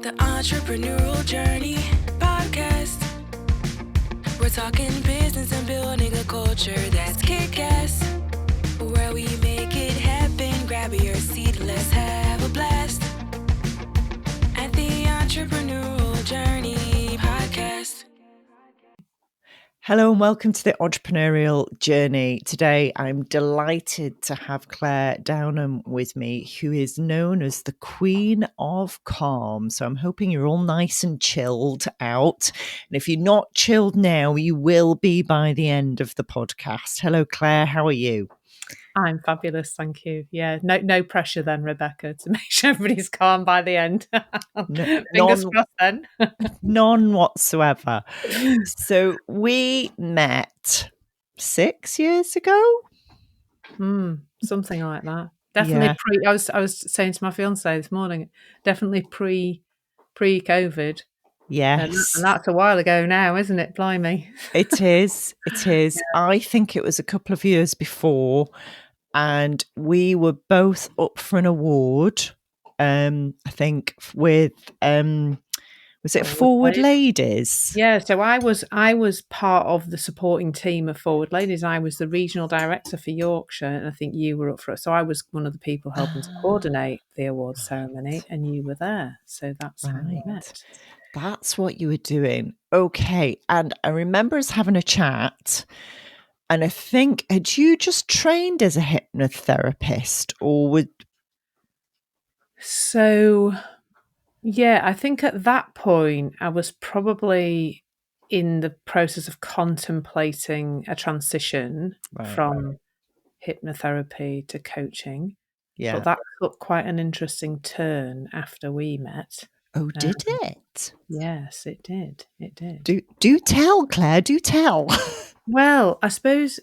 The Entrepreneurial Journey podcast. We're talking business and building a culture that's kick-ass. Where we make it happen, grab your seat, let's have a blast. At the Entrepreneurial Journey podcast. Hello and welcome to the Entrepreneurial Journey. Today, I'm delighted to have Clare Downham with me, who is known as the Queen of Calm. So I'm hoping you're all nice and chilled out. And if you're not chilled now, you will be by the end of the podcast. Hello, Clare. How are you? I'm fabulous, thank you. Yeah, no pressure then, Rebecca, to make sure everybody's calm by the end. Fingers crossed then. None whatsoever. So we met 6 years ago? Something like that. Definitely I was saying to my fiance this morning, definitely pre-COVID. Yes. And that's a while ago now, isn't it? Blimey. It is. Yeah. I think it was a couple of years before, and we were both up for an award. I think with was it Forward Ladies? Yeah, so I was part of the supporting team of Forward Ladies. I was the regional director for Yorkshire, and I think you were up for it. So I was one of the people helping to coordinate the awards ceremony, and you were there. So that's how we met. That's what you were doing. Okay. And I remember us having a chat, and I think, had you just trained as a hypnotherapist or would? So, yeah, I think at that point I was probably in the process of contemplating a transition from hypnotherapy to coaching. Yeah. But that took quite an interesting turn after we met. Oh, did it? Yes, it did. It did. Do tell, Clare. Do tell. Well, I suppose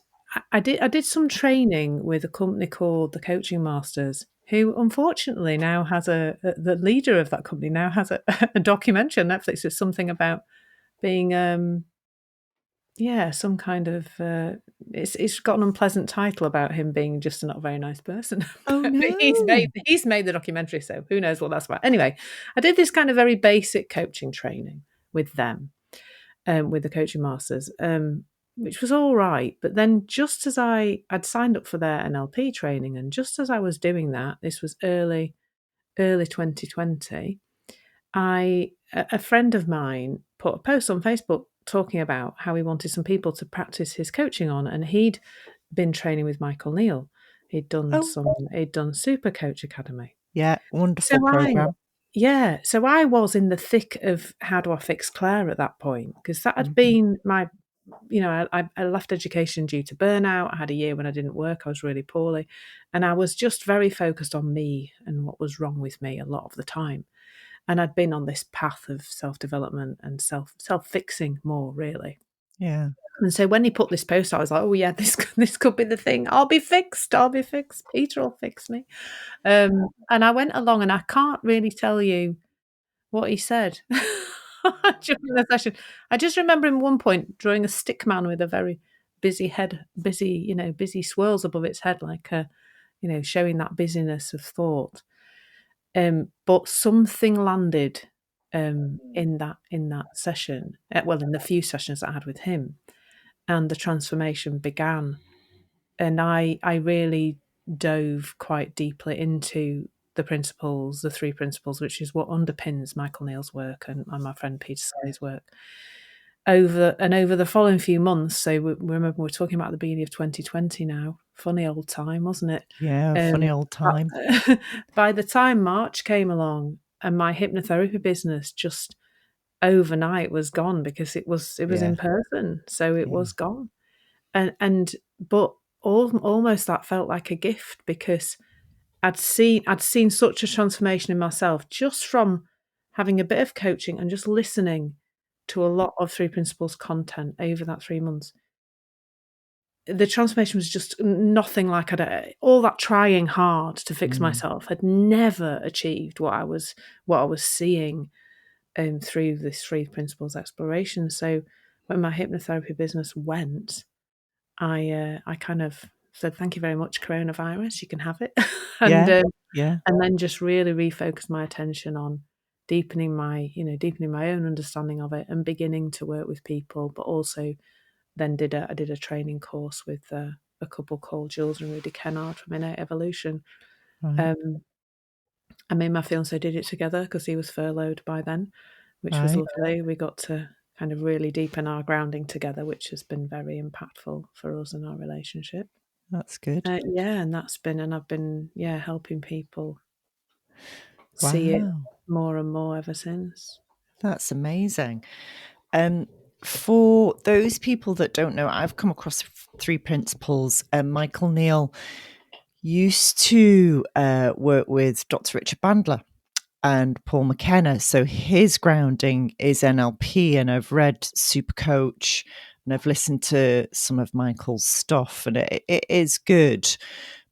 I did some training with a company called the Coaching Masters, who unfortunately now has the leader of that company now has a documentary on Netflix. It's something about being some kind of it's got an unpleasant title about him being just a not very nice person. Oh no. he's made the documentary, so who knows what that's about. Anyway, I did this kind of very basic coaching training with them, with the Coaching Masters, which was all right. But then just as I'd signed up for their NLP training, and just as I was doing that, this was early 2020, a friend of mine put a post on Facebook talking about how he wanted some people to practice his coaching on, and he'd been training with Michael Neal. He'd done Super Coach Academy. Yeah, wonderful program. So I was in the thick of how do I fix Clare at that point, because that had been my, I left education due to burnout. I had a year when I didn't work. I was really poorly, and I was just very focused on me and what was wrong with me a lot of the time. And I'd been on this path of self-development and self-fixing more, really. Yeah. And so when he put this post, I was like, oh, yeah, this could be the thing. I'll be fixed. Peter will fix me. And I went along, and I can't really tell you what he said during the session. I just remember him at one point drawing a stick man with a very busy head, busy swirls above its head, like, showing that busyness of thought. But something landed in that session, in the few sessions that I had with him, and the transformation began. And I really dove quite deeply into the principles, the 3 principles, which is what underpins Michael Neal's work and my friend Peter Sally's work. Over the following few months, so remember we're talking about the beginning of 2020 now. Funny old time, wasn't it? Yeah, funny old time. By the time March came along, and my hypnotherapy business just overnight was gone, because it was in person, so it was gone. But almost that felt like a gift, because I'd seen such a transformation in myself just from having a bit of coaching and just listening to a lot of 3 principles content over that 3 months. The transformation was just nothing like all that trying hard to fix myself had never achieved what I was seeing through this 3 principles exploration. So when my hypnotherapy business went, I kind of said, thank you very much, coronavirus, you can have it. And then just really refocused my attention on deepening my own understanding of it, and beginning to work with people, but also then I did a training course with a couple called Jules and Rudy Kennard from Innate Evolution. Right. I mean, my fiance did it together because he was furloughed by then, which was Right. lovely. We got to kind of really deepen our grounding together, which has been very impactful for us in our relationship. That's good. And I've been helping people see it more and more ever since. That's amazing. For those people that don't know, I've come across 3 principles. Michael Neal used to work with Dr. Richard Bandler and Paul McKenna. So his grounding is NLP, and I've read Supercoach and I've listened to some of Michael's stuff, and it is good.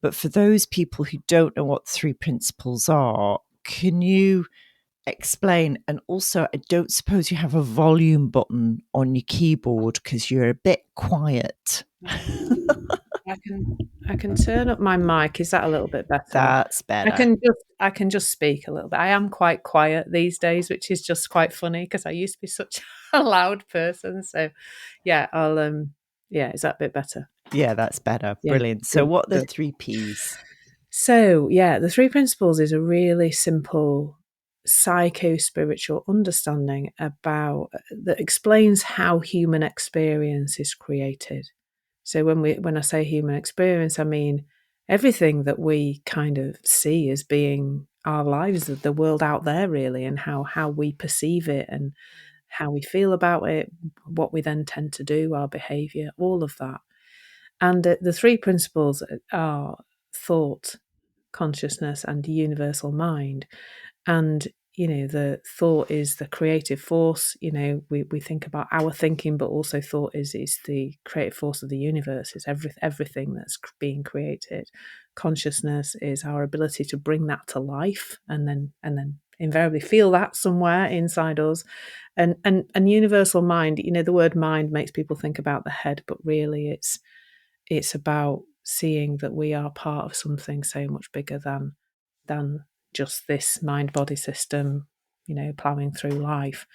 But for those people who don't know what 3 principles are, can you explain? And also, I don't suppose you have a volume button on your keyboard because you're a bit quiet. I can turn up my mic. Is that a little bit better? That's better. I can just speak a little bit. I am quite quiet these days, which is just quite funny because I used to be such a loud person. So yeah, is that a bit better? Yeah, that's better. Yeah, Brilliant. So good, what are the good. 3 Ps? So yeah, the 3 principles is a really simple psycho-spiritual understanding about that explains how human experience is created. So when I say human experience, I mean everything that we kind of see as being our lives, the world out there really, and how we perceive it and how we feel about it, what we then tend to do, our behavior, all of that. And the 3 principles are thought, consciousness, and universal mind. And the thought is the creative force. We think about our thinking, but also thought is the creative force of the universe. It's everything that's being created. Consciousness is our ability to bring that to life, and then invariably feel that somewhere inside us. And universal mind. The word mind makes people think about the head, but really it's about seeing that we are part of something so much bigger than just this mind-body system, ploughing through life.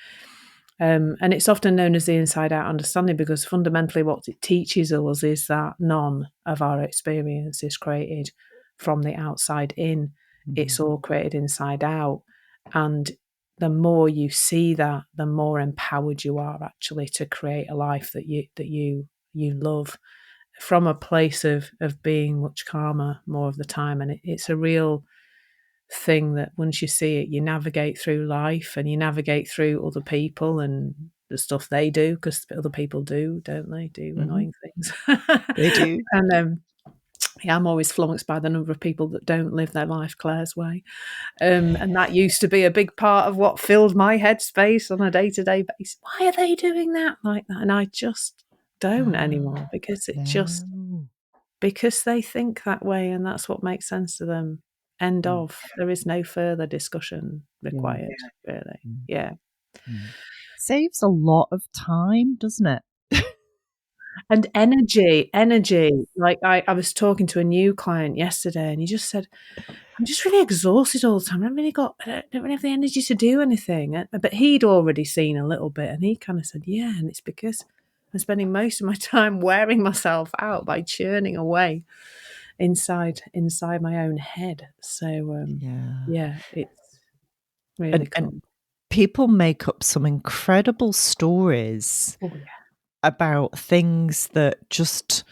And it's often known as the inside-out understanding because fundamentally what it teaches us is that none of our experience is created from the outside in. Mm-hmm. It's all created inside out. And the more you see that, the more empowered you are actually to create a life that you love from a place of being much calmer more of the time. And it's a real thing that once you see it, you navigate through life and you navigate through other people and the stuff they do, because other people don't they? Do annoying things. They do. And I'm always flummoxed by the number of people that don't live their life Clare's way. And that used to be a big part of what filled my headspace on a day-to-day basis. Why are they doing that like that? And I just don't anymore because because they think that way and that's what makes sense to them. End of. There is no further discussion required, really. Yeah. Saves a lot of time, doesn't it? And energy. Like I was talking to a new client yesterday and he just said, I'm just really exhausted all the time. I don't really have the energy to do anything. But he'd already seen a little bit and he kind of said, yeah, and it's because I'm spending most of my time wearing myself out by churning away inside my own head. So it's really cool. And people make up some incredible stories about things that just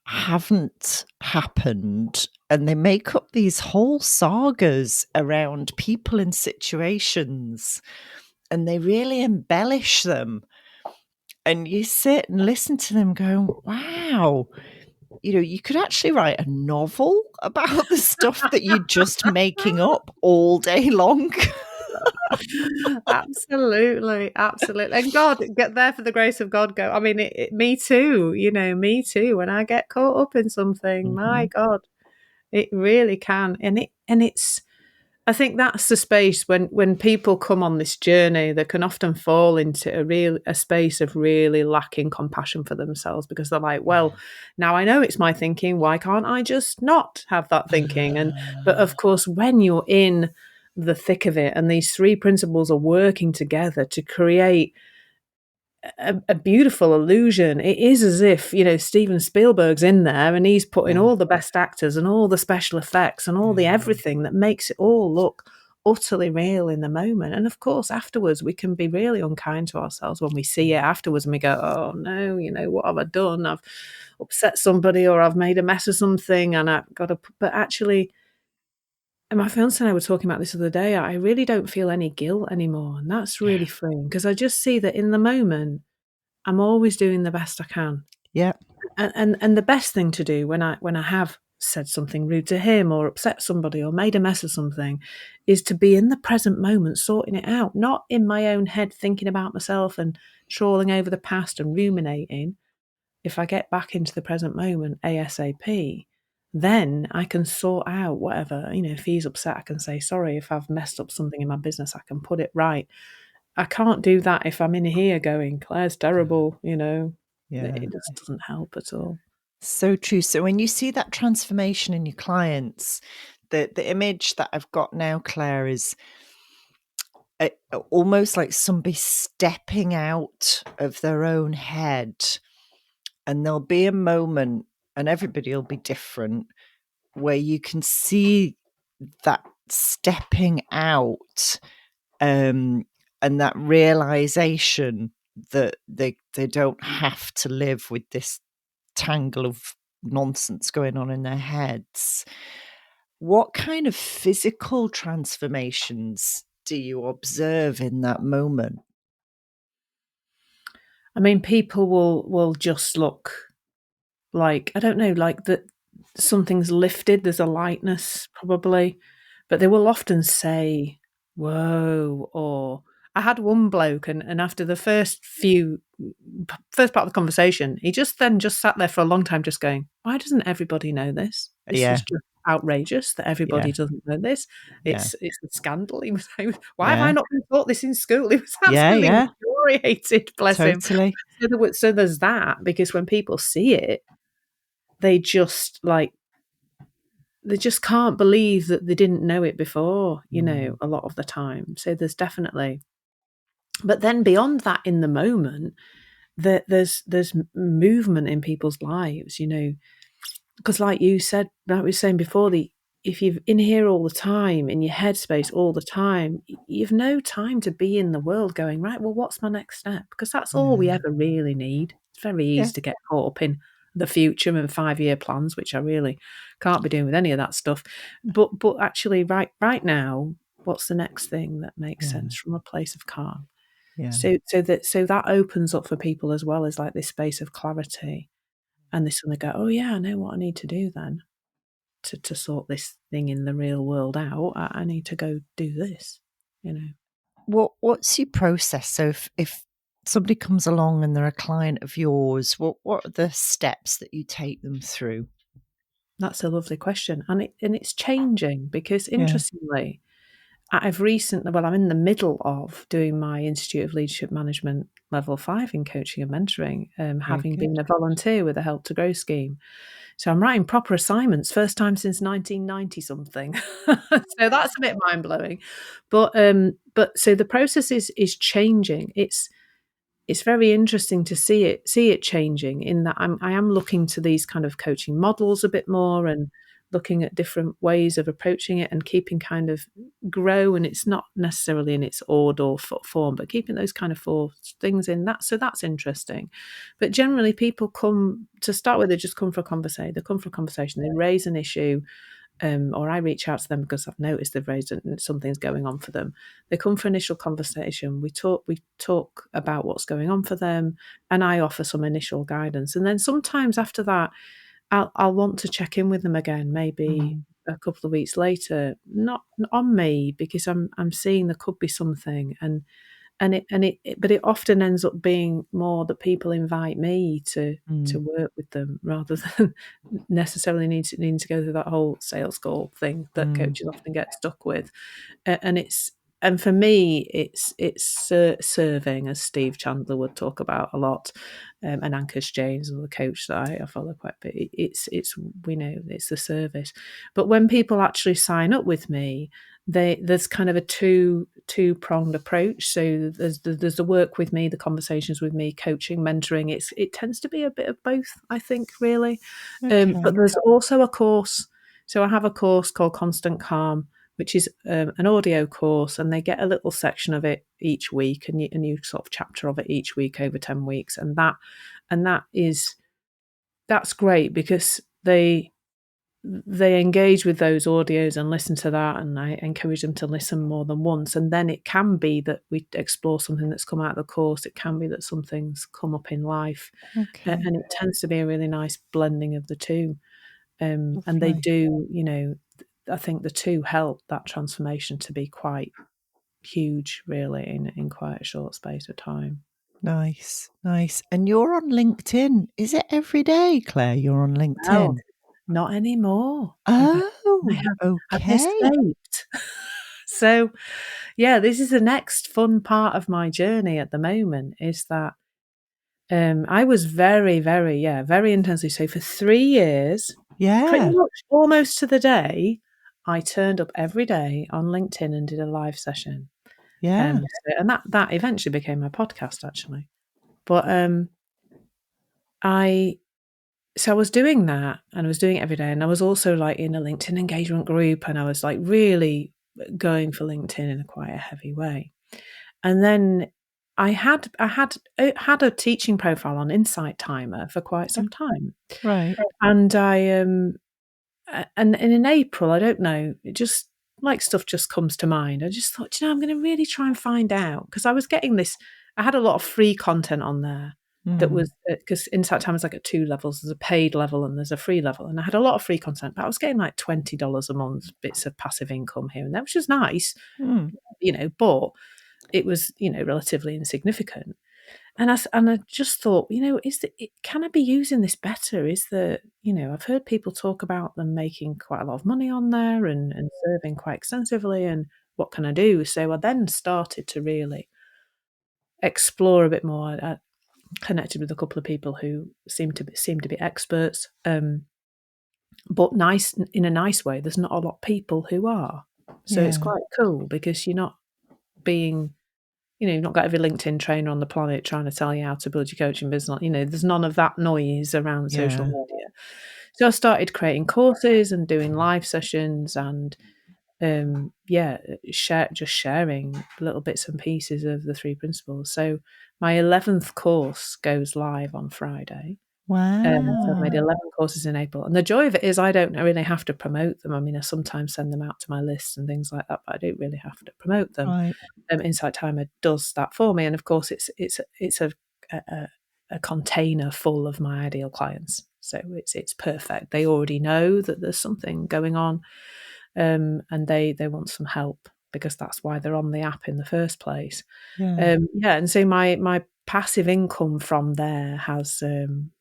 haven't happened, and they make up these whole sagas around people and situations, and they really embellish them. And you sit and listen to them going, wow, you could actually write a novel about the stuff that you're just making up all day long. Absolutely. And God, get there for the grace of God. Go. I mean, me too. Me too. When I get caught up in something, my God, it really can. And it's. I think that's the space when people come on this journey, they can often fall into a space of really lacking compassion for themselves because they're like, well, now I know it's my thinking. Why can't I just not have that thinking? But of course, when you're in the thick of it, and these three principles are working together to create a beautiful illusion. It is as if, Steven Spielberg's in there and he's putting all the best actors and all the special effects and all the everything that makes it all look utterly real in the moment. And of course, afterwards, we can be really unkind to ourselves when we see it afterwards and we go, oh no, what have I done? I've upset somebody, or I've made a mess of something, and I've got to, but actually, and my fiance and I were talking about this the other day, I really don't feel any guilt anymore. And that's really freeing, because I just see that in the moment, I'm always doing the best I can. Yeah. And the best thing to do when I have said something rude to him or upset somebody or made a mess of something is to be in the present moment sorting it out, not in my own head thinking about myself and trawling over the past and ruminating. If I get back into the present moment ASAP, then I can sort out whatever, if he's upset, I can say sorry. If I've messed up something in my business, I can put it right. I can't do that if I'm in here going, Claire's terrible, Yeah. It just doesn't help at all. So true. So when you see that transformation in your clients, the image that I've got now, Claire, is almost like somebody stepping out of their own head, and there'll be a moment, and everybody will be different, where you can see that stepping out, and that realization that they don't have to live with this tangle of nonsense going on in their heads. What kind of physical transformations do you observe in that moment? I mean, people will just look like, I don't know, like that something's lifted. There's a lightness probably, but they will often say, whoa, or I had one bloke and after the first part of the conversation, he just sat there for a long time just going, why doesn't everybody know this? This is just outrageous that everybody doesn't know this. It's a scandal. He was saying, why have I not been taught this in school? He was absolutely infuriated, bless him. So there's that, because when people see it, they just can't believe that they didn't know it before, a lot of the time. So there's definitely, but then beyond that, in the moment, there's movement in people's lives, because like you said, like we were saying before, if you're in here all the time, in your headspace all the time, you've no time to be in the world going, right, well, what's my next step? Because that's all we ever really need. It's very easy to get caught up in the future and 5-year plans, which I really can't be doing with any of that stuff. But actually, right now, what's the next thing that makes sense from a place of calm? So that opens up for people as well, as like this space of clarity, and they suddenly go, oh yeah, I know what I need to do then to sort this thing in the real world out. I need to go do this, What's your process? So if somebody comes along and they're a client of yours, what are the steps that you take them through? That's a lovely question, and it's changing, because interestingly, I'm in the middle of doing my Institute of Leadership Management Level 5 in coaching and mentoring, having been a volunteer with the Help to Grow scheme. So I'm writing proper assignments, first time since 1990 something. So that's a bit mind blowing, but so the process is changing. It's very interesting to see it changing, in that I am looking to these kind of coaching models a bit more, and looking at different ways of approaching it, and keeping kind of grow, and it's not necessarily in its order or form, but keeping those kind of 4 things in that. So that's interesting. But generally, people come to start with, they just come for a conversation. They come for a conversation. They raise an issue. Or I reach out to them because I've noticed they've raised something's going on for them. They come for initial conversation. We talk about what's going on for them, and I offer some initial guidance. And then sometimes after that, I'll want to check in with them again, maybe a couple of weeks later, not on me, because I'm seeing there could be something, but it often ends up being more that people invite me to work with them, rather than necessarily needing to go through that whole sales call thing that coaches often get stuck with. And for me, it's serving, as Steve Chandler would talk about a lot, and Ankus James, the coach that I follow quite a bit. It's we know it's the service. But when people actually sign up with me, there's kind of a two-pronged approach. So there's the work with me, the conversations with me, coaching, mentoring. It tends to be a bit of both, I think, really. Okay. But there's also a course. So I have a course called Constant Calm, which is an audio course, and they get a little section of it each week, a new sort of chapter of it each week over 10 weeks, and that's great because they engage with those audios and listen to that, and I encourage them to listen more than once. And then it can be that we explore something that's come out of the course. It can be that something's come up in life, Okay. and it tends to be a really nice blending of the two. And they Lovely. do, I think the two help that transformation to be quite huge, really, in quite a short space of time. Nice. And you're on LinkedIn. Is it every day, Claire? You're on Well, LinkedIn? not anymore. Oh, I've okay. escaped. So, yeah, this is the next fun part of my journey at the moment, is that I was very, very, very intensely. So for 3 years, pretty Yeah. much almost to the day, I turned up every day on LinkedIn and did a live session. Yeah. And that eventually became my podcast, actually. But I was doing that, and I was doing it every day, and I was also like in a LinkedIn engagement group, and I was like really going for LinkedIn in quite a heavy way. And then I had a teaching profile on Insight Timer for quite some time, Right. and I and in April, I don't know, it just like stuff just comes to mind. I just thought, I'm going to really try and find out, because I was getting this. I had a lot of free content on there that was, because Insight Timer is like at 2 levels. There's a paid level and there's a free level, and I had a lot of free content, but I was getting like $20 a month bits of passive income here and there, which was nice, but it was, relatively insignificant. And I just thought, can I be using this better? I've heard people talk about them making quite a lot of money on there and serving quite extensively, and what can I do? So I then started to really explore a bit more. I connected with a couple of people who seem to be experts, but nice, in a nice way. There's not a lot of people who are, so it's Yeah. quite cool, because you're not being, you've not got every LinkedIn trainer on the planet trying to tell you how to build your coaching business. There's none of that noise around social Yeah. media. So I started creating courses and doing live sessions, and sharing little bits and pieces of the 3 principles. So my 11th course goes live on Friday. So I've made Wow. 11 courses in April. And the joy of it is I don't really have to promote them. I mean, I sometimes send them out to my list and things like that, but I don't really have to promote them. Right. Insight Timer does that for me. And of course, it's a container full of my ideal clients. So it's perfect. They already know that there's something going on, and they want some help, because that's why they're on the app in the first place. Yeah. And so my passive income from there has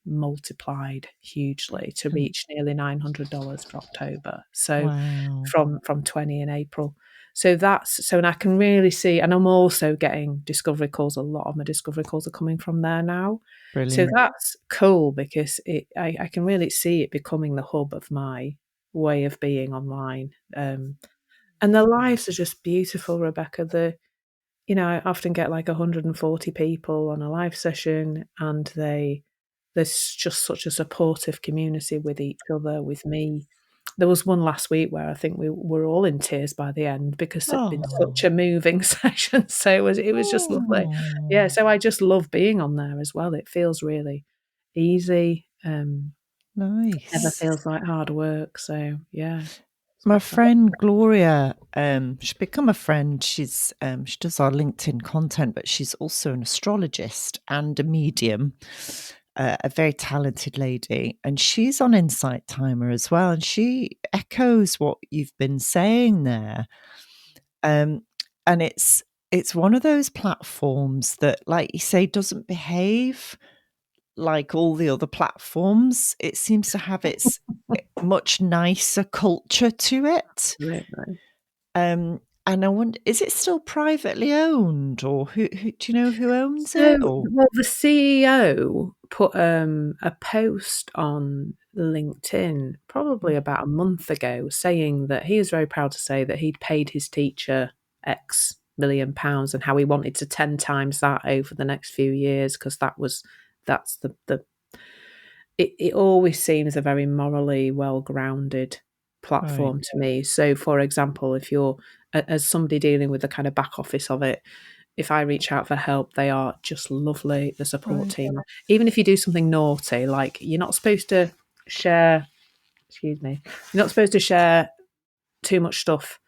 multiplied hugely to reach nearly $900 for October. So Wow. from 20 in April. So and I can really see, and I'm also getting discovery calls. A lot of my discovery calls are coming from there now. So Brilliant. that's cool, because I can really see it becoming the hub of my way of being online. And the lives are just beautiful, Rebecca. I often get like 140 people on a live session, and there's just such a supportive community with each other, with me. There was one last week where I think we were all in tears by the end, because it'd been such a moving session. So it was just lovely. Yeah, so I just love being on there as well. It feels really easy. Never Nice. feels like hard work. So yeah. My friend Gloria, she's become a friend. She's she does our LinkedIn content, but she's also an astrologist and a medium, a very talented lady, and she's on Insight Timer as well. And she echoes what you've been saying there, and it's one of those platforms that, like you say, doesn't behave like all the other platforms. It seems to have its much nicer culture to it. Absolutely. And I wonder, is it still privately owned, or who do you know who owns So, it? Or well, the CEO put a post on LinkedIn probably about a month ago, saying that he was very proud to say that he'd paid his teacher X million pounds and how he wanted to 10 times that over the next few years, because that's the it always seems a very morally well-grounded platform Right. to me. So, for example, if you're as somebody dealing with the kind of back office of it, if I reach out for help, they are just lovely, the support Right. team. Even if you do something naughty, like you're not supposed to share, excuse me, you're not supposed to share too much stuff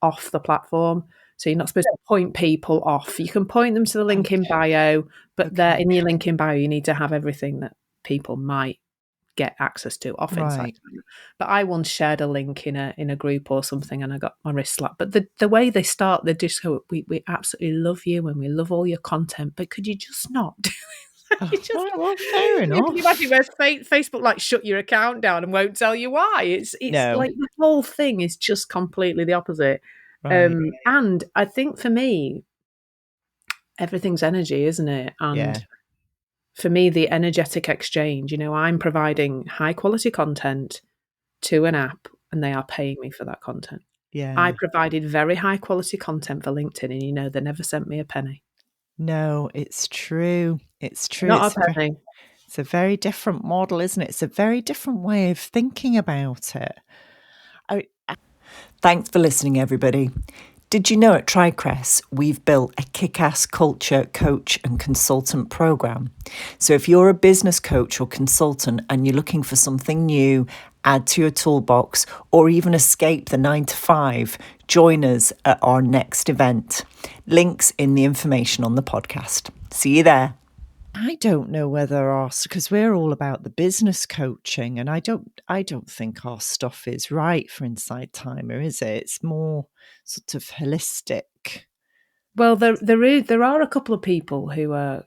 off the platform. So you're not supposed to point people off. You can point them to the link in Okay. bio, but there Okay. in your link in bio, you need to have everything that people might get access to off inside. Right. But I once shared a link in a group or something, and I got my wrist slapped. But the way they start, they just go, "We absolutely love you, and we love all your content, but could you just not do it?" Oh, You just, right. Well, fair can you imagine enough. where Facebook like shut your account down and won't tell you why? It's No. like the whole thing is just completely the opposite. Right. And I think for me, everything's energy, isn't it? Yeah. And for me, the energetic exchange, I'm providing high quality content to an app and they are paying me for that content. I Yeah. provided very high quality content for LinkedIn and they never sent me a penny. No, it's true. It's true. Not a penny. It's a very different model, isn't it? It's a very different way of thinking about it. Thanks for listening, everybody. Did you know at TriCrest we've built a kick-ass culture coach and consultant program? So if you're a business coach or consultant and you're looking for something new, add to your toolbox, or even escape the 9 to 5, join us at our next event. Links in the information on the podcast. See you there. I don't know whether because we're all about the business coaching, and I don't think our stuff is right for Inside Timer, is it? It's more sort of holistic. Well, there are a couple of people who are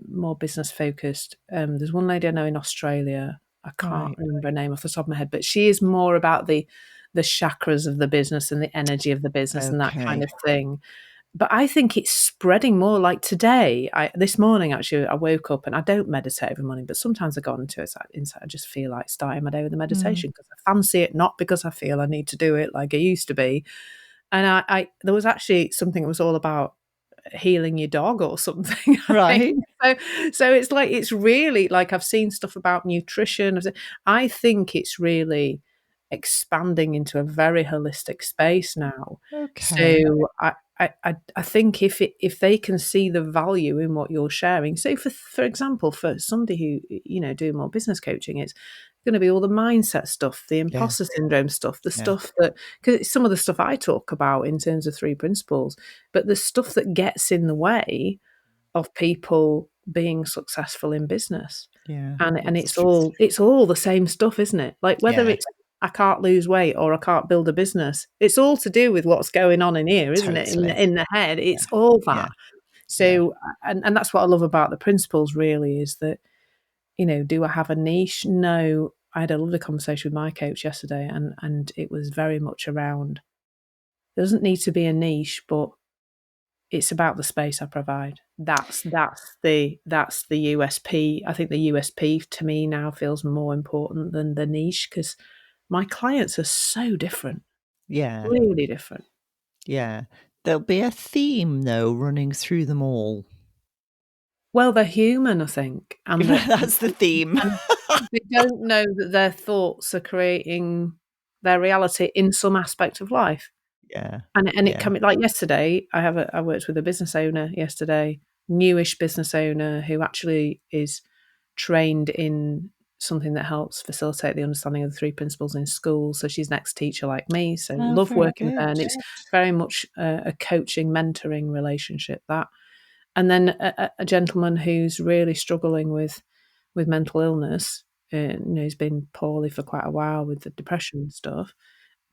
more business focused. There's one lady I know in Australia. I can't Right. remember her name off the top of my head, but she is more about the chakras of the business and the energy of the business and that kind Okay. of thing. But I think it's spreading more. Like today, this morning actually, I woke up and I don't meditate every morning, but sometimes I go into it inside. I just feel like starting my day with a meditation because I fancy it, not because I feel I need to do it like I used to be. And I there was actually something that was all about healing your dog or something, I Right. think. So it's like, it's really like, I've seen stuff about nutrition. I think it's really expanding into a very holistic space now. Okay. So I think if they can see the value in what you're sharing, so for example, for somebody who doing more business coaching, it's going to be all the mindset stuff, the Yeah. imposter syndrome stuff, the Yeah. stuff that, because it's some of the stuff I talk about in terms of 3 principles, but the stuff that gets in the way of people being successful in business. Yeah. And It's it's true. all the same stuff, isn't it? Like whether Yeah. it's I can't lose weight or I can't build a business, it's all to do with what's going on in here, isn't it? Totally. In the head, Yeah. it's all Yeah. that. Yeah. So, and that's what I love about the principles. Really, is that do I have a niche? No. I had a lovely conversation with my coach yesterday, and it was very much around. There doesn't need to be a niche, but it's about the space I provide. That's the USP. I think the USP to me now feels more important than the niche, because my clients are so different, Yeah. really different. Yeah. There'll be a theme though running through them all. Well, they're human, I think, and that That's the theme. and they don't know that their thoughts are creating their reality in some aspect of life. Yeah. And it Yeah. can be like yesterday, I worked with a business owner yesterday, newish business owner who actually is trained in something that helps facilitate the understanding of the 3 principles in school. So she's an ex-teacher like me, so Oh, love very working with her, good. and it's very much a coaching, mentoring relationship, that. And then a gentleman who's really struggling with mental illness, he's been poorly for quite a while with the depression and stuff,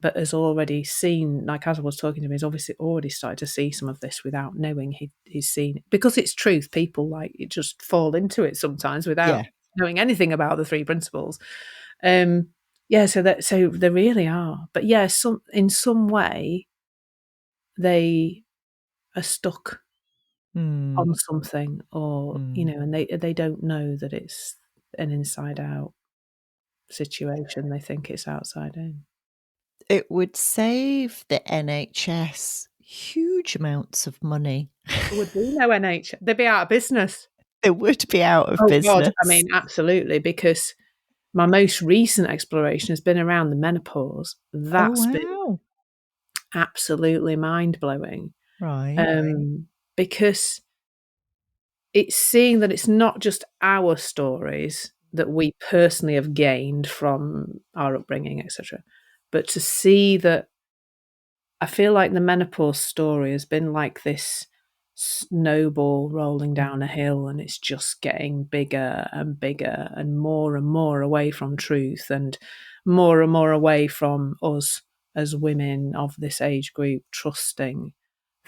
but has already seen, like as I was talking to him, he's obviously already started to see some of this without knowing he's seen it. Because it's truth, people like it just fall into it sometimes without Yeah. knowing anything about the 3 principles. Yeah, so they really are. But yeah, in some way they are stuck Mm. on something, or Mm. and they don't know that it's an inside out situation. They think it's outside in. It would save the NHS huge amounts of money. There would be no NH. They'd be out of business. They would be out of Oh, business. God. I mean, absolutely, because my most recent exploration has been around the menopause. That's been absolutely mind-blowing. Right. Because it's seeing that it's not just our stories that we personally have gained from our upbringing, etc., but to see that I feel like the menopause story has been like this snowball rolling down a hill, and it's just getting bigger and more away from truth, and more away from us as women of this age group trusting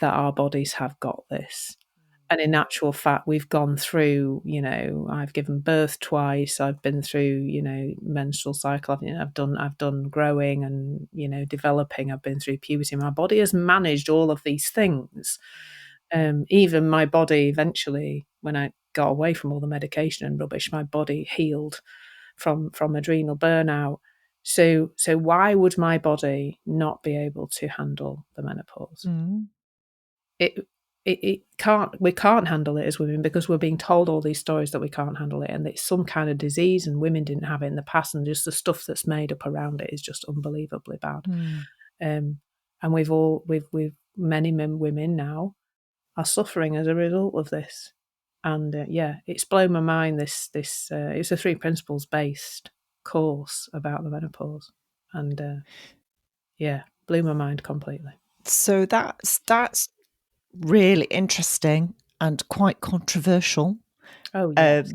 that our bodies have got this. And in actual fact, we've gone through, I've given birth twice. I've been through, menstrual cycle. I've done growing and, developing. I've been through puberty. My body has managed all of these things. Even my body eventually, when I got away from all the medication and rubbish, my body healed from adrenal burnout. So why would my body not be able to handle the menopause? We can't handle it as women because we're being told all these stories that we can't handle it, and it's some kind of disease, and women didn't have it in the past, and just the stuff that's made up around it is just unbelievably bad. And we've many women now are suffering as a result of this, and it's blown my mind. This it's a 3 principles based course about the menopause, and blew my mind completely. So that's really interesting and quite controversial. Oh, yes.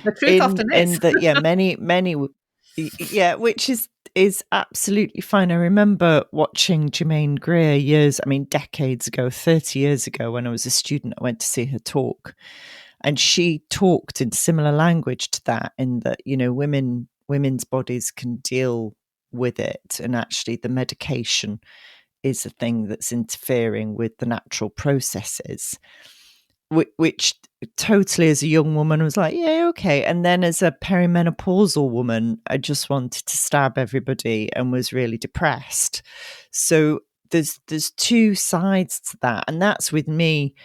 The truth often is. In that, many, which is absolutely fine. I remember watching Germaine Greer decades ago, 30 years ago, when I was a student. I went to see her talk, and she talked in similar language to that, in that, women's bodies can deal with it, and actually the medication is a thing that's interfering with the natural processes, which totally, as a young woman, was like, yeah, okay. And then as a perimenopausal woman, I just wanted to stab everybody and was really depressed. So there's two sides to that, and that's with me,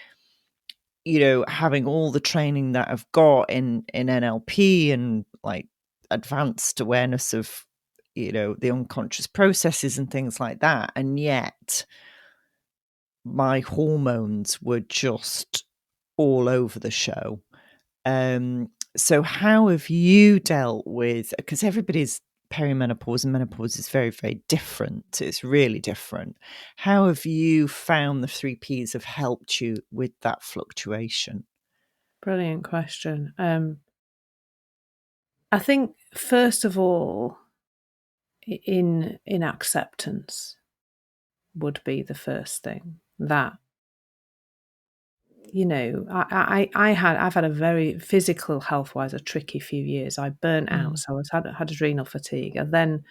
having all the training that I've got in NLP and like advanced awareness of, the unconscious processes and things like that. And yet my hormones were just all over the show. So how have you dealt with, because everybody's perimenopause and menopause is very, very different. It's really different. How have you found the 3 Ps have helped you with that fluctuation? Brilliant question. I think, first of all, in acceptance would be the first thing. That, I've had a very physical health-wise a tricky few years. I burnt out, so I had adrenal fatigue. I then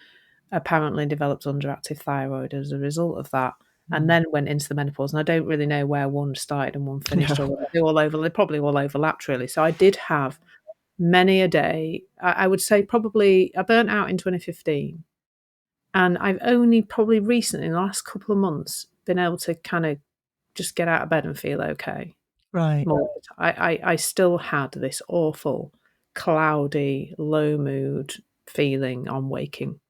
apparently developed underactive thyroid as a result of that, and then went into the menopause. And I don't really know where one started and one finished, or they probably all overlapped, really. So I did have many a day. I would say probably I burnt out in 2015, and I've only probably recently, in the last couple of months, been able to kind of just get out of bed and feel okay. Right. I still had this awful, cloudy, low mood feeling on waking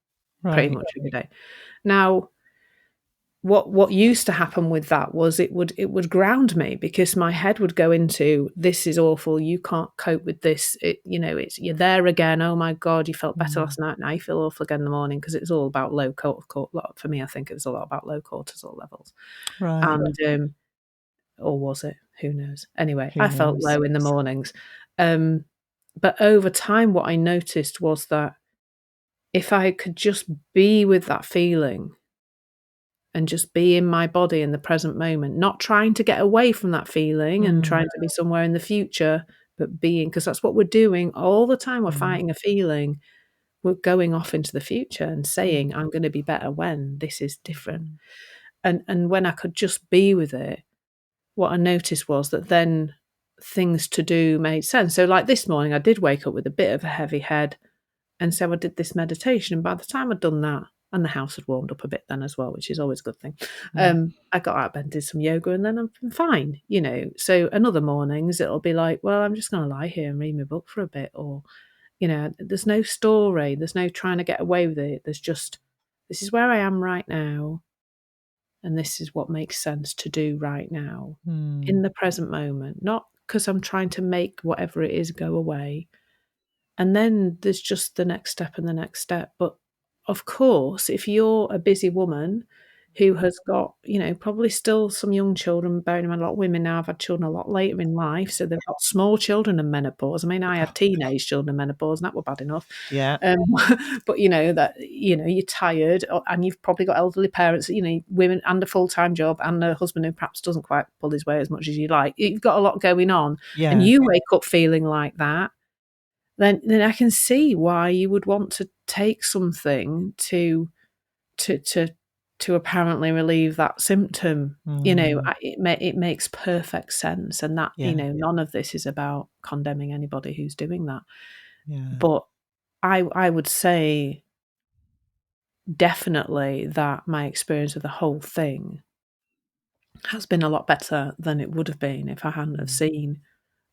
pretty much every day. Now, what used to happen with that was it would ground me, because my head would go into, this is awful, you can't cope with this, it's you're there again, oh my God, you felt better last night, now you feel awful again in the morning, because it's all about low cortisol. For me, I think it was a lot about low cortisol levels. And or was it? Who knows? Anyway, I felt low in the mornings. But over time, what I noticed was that if I could just be with that feeling and just be in my body in the present moment, not trying to get away from that feeling and trying to be somewhere in the future, but being, because that's what we're doing all the time. We're fighting a feeling. We're going off into the future and saying, I'm going to be better when this is different. And when I could just be with it, what I noticed was that then things to do made sense. So like this morning, I did wake up with a bit of a heavy head. And so I did this meditation. And by the time I'd done that, and the house had warmed up a bit then as well, which is always a good thing. I got out of bed, did some yoga, and then I'm fine, So another mornings, it'll be like, well, I'm just going to lie here and read my book for a bit. Or, there's no story. There's no trying to get away with it. There's just, this is where I am right now. And this is what makes sense to do right now in the present moment, not because I'm trying to make whatever it is go away. And then there's just the next step and the next step. But of course, if you're a busy woman who has got, probably still some young children, bearing in mind a lot of women now have had children a lot later in life, so they've got small children and menopause. I mean, I had teenage children and menopause, and that were bad enough. Yeah. But you're tired, and you've probably got elderly parents, women and a full-time job and a husband who perhaps doesn't quite pull his weight as much as you like. You've got a lot going on, and you wake up feeling like that. Then I can see why you would want to take something to apparently relieve that symptom. It makes perfect sense, and that none of this is about condemning anybody who's doing that. But I would say definitely that my experience of the whole thing has been a lot better than it would have been if I hadn't have seen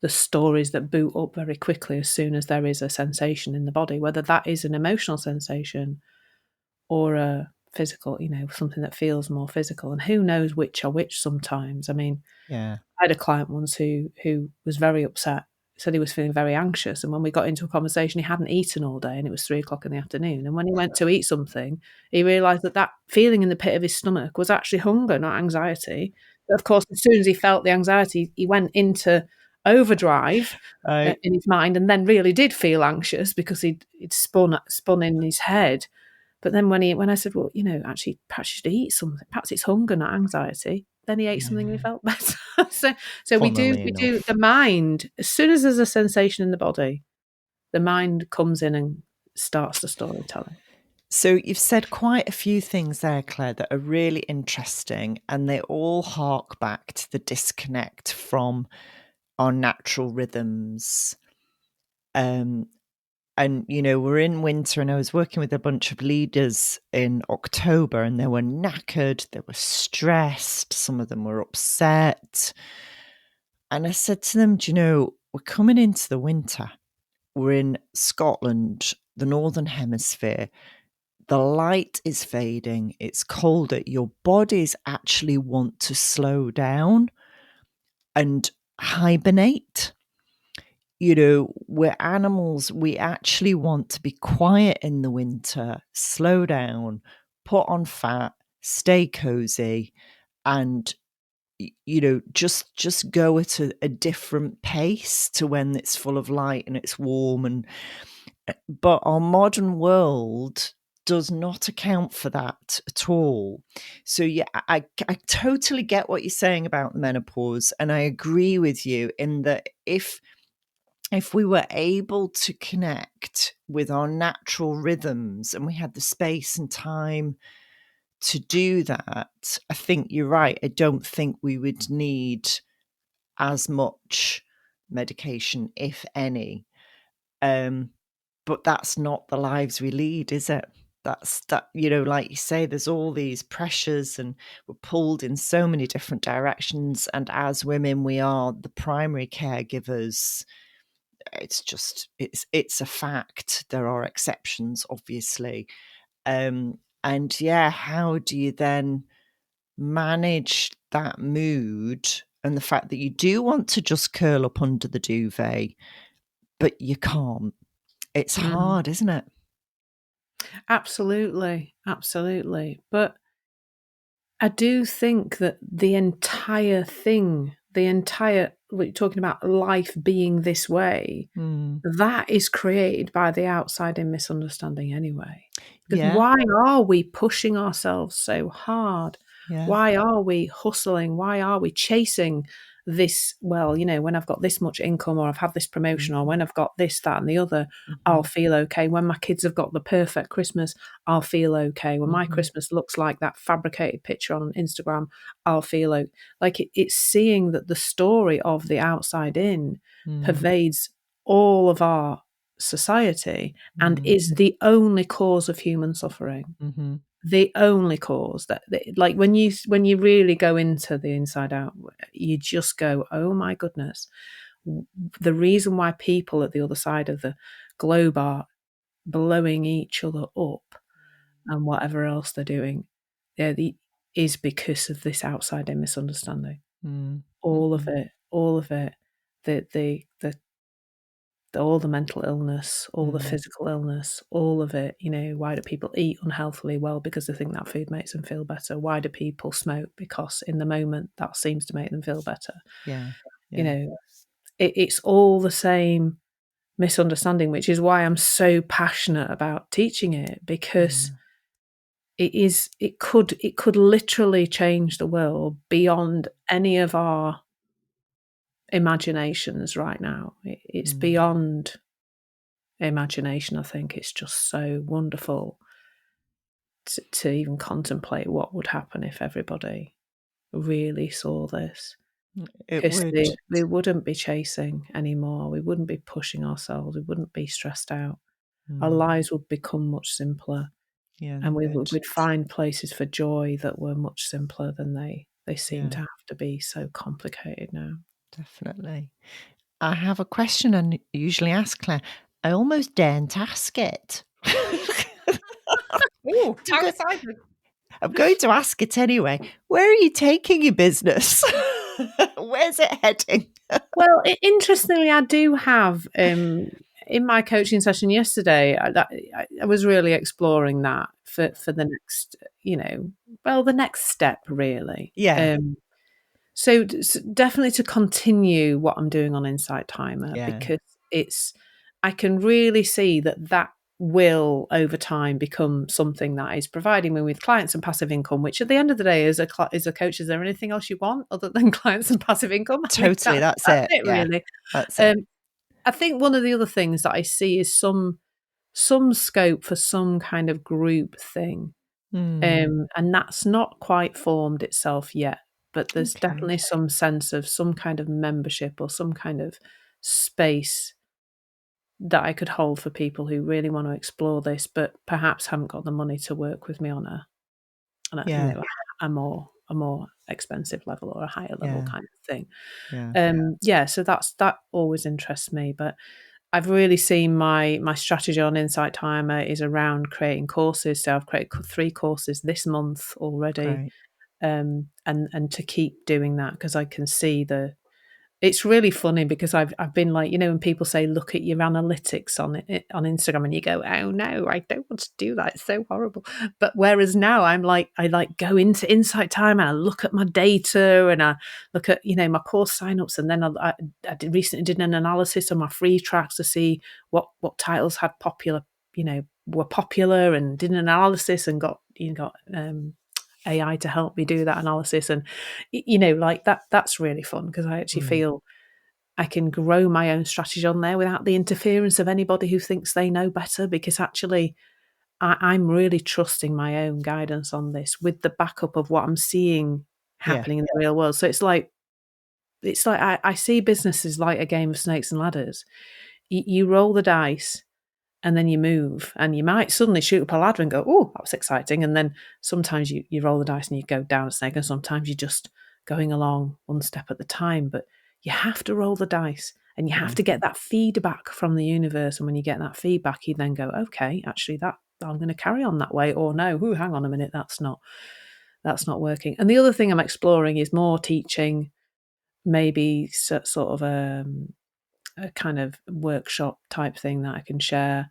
the stories that boot up very quickly as soon as there is a sensation in the body, whether that is an emotional sensation or a physical, something that feels more physical. And who knows which are which sometimes. I mean, I had a client once who was very upset, said he was feeling very anxious. And when we got into a conversation, he hadn't eaten all day and it was 3:00 in the afternoon. And when he went to eat something, he realised that feeling in the pit of his stomach was actually hunger, not anxiety. But of course, as soon as he felt the anxiety, he went into overdrive in his mind, and then really did feel anxious because he'd spun in his head. But then when I said, well, actually, perhaps you should eat something. Perhaps it's hunger, not anxiety. Then he ate something and he felt better. so we do the mind. As soon as there's a sensation in the body, the mind comes in and starts the storytelling. So you've said quite a few things there, Claire, that are really interesting, and they all hark back to the disconnect from our natural rhythms. And, we're in winter, and I was working with a bunch of leaders in October, and they were knackered, they were stressed, some of them were upset. And I said to them, we're coming into the winter. We're in Scotland, the Northern Hemisphere. The light is fading. It's colder. Your bodies actually want to slow down and hibernate. We're animals. We actually want to be quiet in the winter, slow down, put on fat, stay cozy, and just go at a different pace to when it's full of light and it's warm. But our modern world does not account for that at all. So I totally get what you're saying about the menopause, and I agree with you in that if we were able to connect with our natural rhythms and we had the space and time to do that, I think you're right. I don't think we would need as much medication, if any. But that's not the lives we lead, is it? That's like you say, there's all these pressures and we're pulled in so many different directions. And as women, we are the primary caregivers. It's a fact. There are exceptions, obviously. How do you then manage that mood and the fact that you do want to just curl up under the duvet, but you can't? It's hard, isn't it? Absolutely. But I do think that the entire thing, what you're talking about, life being this way, that is created by the outside in misunderstanding anyway. Because why are we pushing ourselves so hard? Yeah. Why are we hustling? Why are we chasing this, well, when I've got this much income, or I've had this promotion, or when I've got this, that, and the other, I'll feel okay. When my kids have got the perfect Christmas, I'll feel okay. When my Christmas looks like that fabricated picture on Instagram, I'll feel okay. Like it's seeing that the story of the outside in pervades all of our society and is the only cause of human suffering. The only cause that like when you really go into the inside out, you just go, oh my goodness, the reason why people at the other side of the globe are blowing each other up and whatever else they're doing is because of this outside in misunderstanding. All of it, the all the mental illness, all the physical illness, all of it. Why do people eat unhealthily? Well, because they think that food makes them feel better. Why do people smoke? Because in the moment that seems to make them feel better. It's all the same misunderstanding, which is why I'm so passionate about teaching it, because it could literally change the world beyond any of our imaginations right now. It's beyond imagination. I think it's just so wonderful to even contemplate what would happen if everybody really saw this. Because we wouldn't be chasing anymore. We wouldn't be pushing ourselves. We wouldn't be stressed out. Our lives would become much simpler. And we'd find places for joy that were much simpler than they seem to have to be so complicated now. Definitely. I have a question I usually ask Claire. I almost daren't ask it. Oh, how exciting. I'm going to ask it anyway. Where are you taking your business? Where's it heading? Well, interestingly, I do have in my coaching session yesterday, I was really exploring that for the next, the next step, really. Yeah. So definitely to continue what I'm doing on Insight Timer, because I can really see that will over time become something that is providing me with clients and passive income, which at the end of the day, as a coach, is there anything else you want other than clients and passive income? Totally. That's it. Really. That's it. I think one of the other things that I see is some scope for some kind of group thing. And that's not quite formed itself yet, but there's definitely some sense of some kind of membership or some kind of space that I could hold for people who really want to explore this, but perhaps haven't got the money to work with me on a more expensive level or a higher level kind of thing. So that always interests me. But I've really seen my strategy on Insight Timer is around creating courses. So I've created 3 courses this month already, and to keep doing that, because I can see it's really funny, because I've been like, when people say, look at your analytics on Instagram, and you go, oh no, I don't want to do that. It's so horrible. But whereas now I go into Insight Time and I look at my data and I look at, my course signups. And then I recently did an analysis on my free tracks to see what titles had were popular, and did an analysis and got AI to help me do that analysis. And that's really fun, because I actually feel I can grow my own strategy on there without the interference of anybody who thinks they know better, because actually I'm really trusting my own guidance on this with the backup of what I'm seeing happening in the real world. So it's like I see businesses like a game of snakes and ladders. You roll the dice and then you move, and you might suddenly shoot up a ladder and go, oh, that was exciting. And then sometimes you roll the dice and you go down a snake, and sometimes you're just going along one step at a time. But you have to roll the dice, and you have to get that feedback from the universe. And when you get that feedback, you then go, okay, actually that I'm going to carry on that way, or no, hang on a minute, that's not working. And the other thing I'm exploring is more teaching, maybe sort of a kind of workshop type thing that I can share,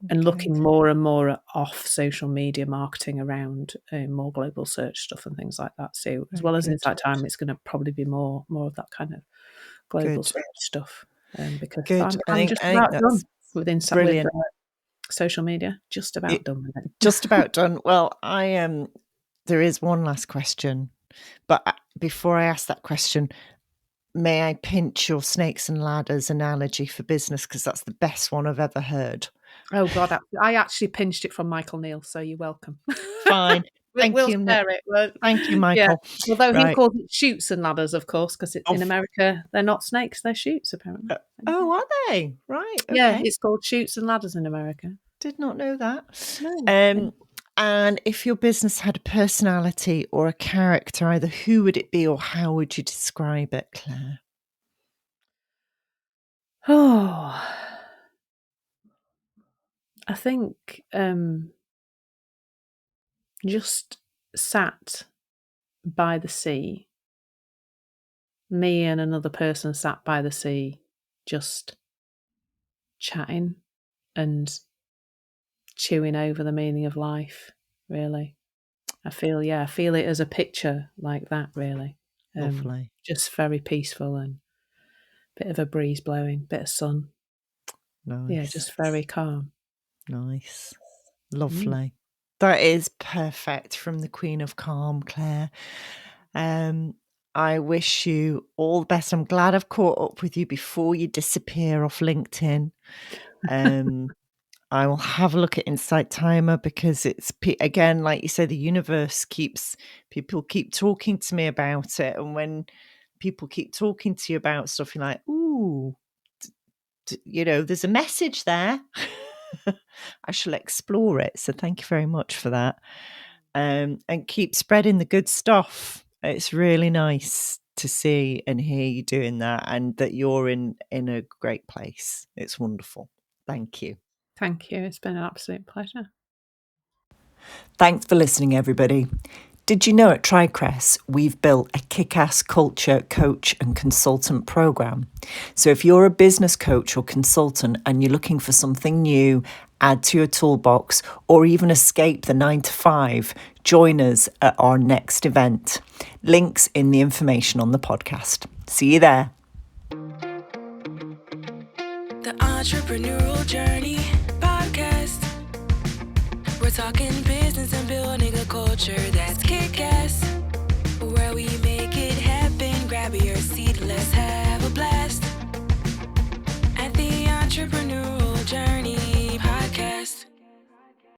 and looking more and more off social media marketing around more global search stuff and things like that. So as well as Insight Time, it's going to probably be more of that kind of global search stuff, because I'm just about done with Insight, with social media, just about done with it. Just about done. Well, there is one last question, but before I ask that question, may I pinch your snakes and ladders analogy for business? Because that's the best one I've ever heard. Oh God, I actually pinched it from Michael Neal, so you're welcome. Fine. Thank We'll you. share it. Thank you, Yeah. Michael. Although he Right. calls it shoots and ladders, of course, because Oh, in America they're not snakes, they're shoots, apparently. Oh, are they? Right. Okay. Yeah, it's called shoots and ladders in America. Did not know that. No. And if your business had a personality or a character, either who would it be or how would you describe it, Claire? Oh, I think just sat by the sea, me and another person sat by the sea, just chatting and chewing over the meaning of life, really. I feel it as a picture like that, really. Lovely. Just very peaceful and bit of a breeze blowing, bit of sun. Nice. Yeah, just very calm. Nice. Lovely. That is perfect from the Queen of Calm, Claire. I wish you all the best. I'm glad I've caught up with you before you disappear off LinkedIn. I will have a look at Insight Timer because it's, again, like you said, the universe people keep talking to me about it. And when people keep talking to you about stuff, you're like, ooh, there's a message there. I shall explore it. So thank you very much for that. And keep spreading the good stuff. It's really nice to see and hear you doing that, and that you're in a great place. It's wonderful. Thank you. Thank you. It's been an absolute pleasure. Thanks for listening, everybody. Did you know at TriCrest we've built a kick-ass culture coach and consultant program? So if you're a business coach or consultant and you're looking for something new, add to your toolbox, or even escape the 9-to-5, join us at our next event. Links in the information on the podcast. See you there. The Entrepreneurial Journey Podcast. We're talking business and building a culture that's kick-ass.